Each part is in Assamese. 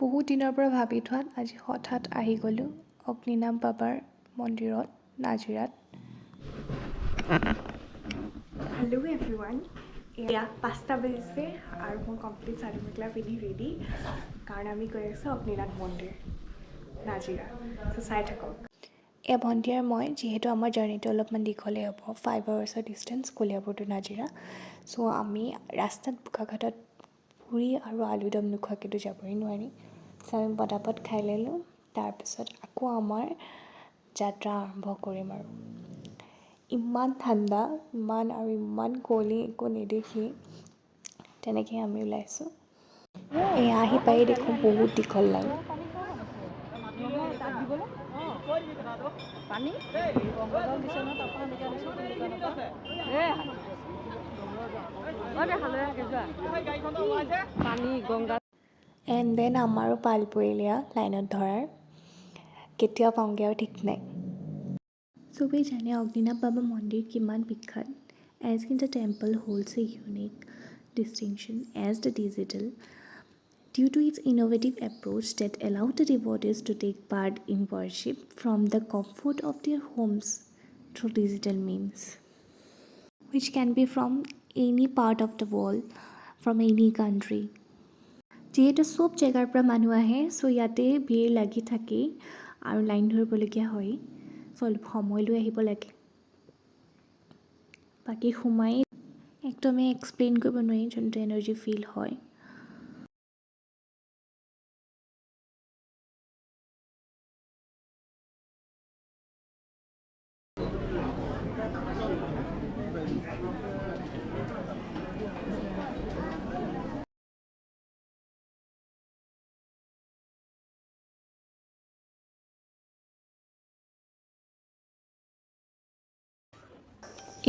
বহুত দিনৰ পৰা ভাবি থোৱাত আজি হঠাৎ আহি গ'লোঁ অগ্নিনাভ বাবাৰ মন্দিৰত নাজিৰাত। হেল্ল' এভৰিৱান, এয়া 5টা বাজিছে আৰু মই কমপ্লিট চাদৰ মেখেলা পিন্ধি ৰেডি, কাৰণ আমি গৈ আছোঁ অগ্নিনাভ মন্দিৰ নাজিৰা। চ' চাই থাকক। এয়া ভণ্টি আৰু মই, যিহেতু আমাৰ জাৰ্ণিটো অলপমান দীঘলেই হ'ব, 5 আৱাৰ্ছৰ ডিষ্টেঞ্চ কলিয়াবৰ টু নাজিৰা। চ' আমি ৰাস্তাত বোকাখাতত পুৰি আৰু আলুদম নোখোৱাকৈতো যাবই নোৱাৰি। চ' আমি পটাপট খাই ল'লোঁ, তাৰপিছত আকৌ আমাৰ যাত্ৰা আৰম্ভ কৰিম আৰু। ইমান ঠাণ্ডা, ইমান কুঁৱলী, একো নেদেখি তেনেকৈ আমি ওলাইছোঁ। এয়া আহি পায়েই দেখোঁ বহুত দীঘল লাইন। এণ্ড দেন আমাৰো পাল পৰিলে লাইনত ধৰাৰ, কেতিয়া পাওঁগৈ আৰু ঠিক নাই। চবেই জানে অগ্নিনাভ বাবা মন্দিৰ কিমান বিখ্যাত। As in the temple holds a unique distinction as the digital due to its innovative approach that allowed the devotees to take part in worship from the comfort of their homes through digital means, which can be from any part of the world, from any country. যিহেতু চব জেগাৰ পৰা মানুহ আহে, চ' ইয়াতে ভিৰ লাগি থাকেই আৰু লাইন ধৰিবলগীয়া হয়, চ' অলপ সময় লৈ আহিব লাগে। বাকী সোমাই একদমেই এক্সপ্লেইন কৰিব নোৱাৰি যোনটো এনাৰ্জি ফিল হয়।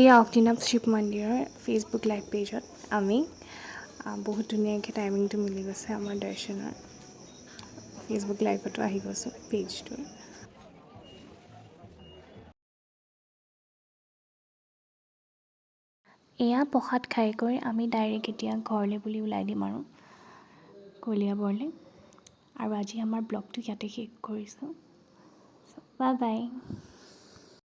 এই অগ্নিনাভ শিৱ মন্দিৰৰ ফেচবুক লাইভ পেজত আমি বহুত ধুনীয়াকৈ টাইমিংটো মিলি গৈছে আমাৰ দৰ্শনৰ। ফেচবুক লাইভতো আহি গৈছোঁ পেজটোৰ। এয়া প্ৰসাদ খাই কৰি আমি ডাইৰেক্ট এতিয়া ঘৰলৈ বুলি ওলাই দিম আৰু কলিয়াবৰলৈ। আৰু আজি আমাৰ ব্লগটো ইয়াতে শেষ কৰিছোঁ। Bye bye.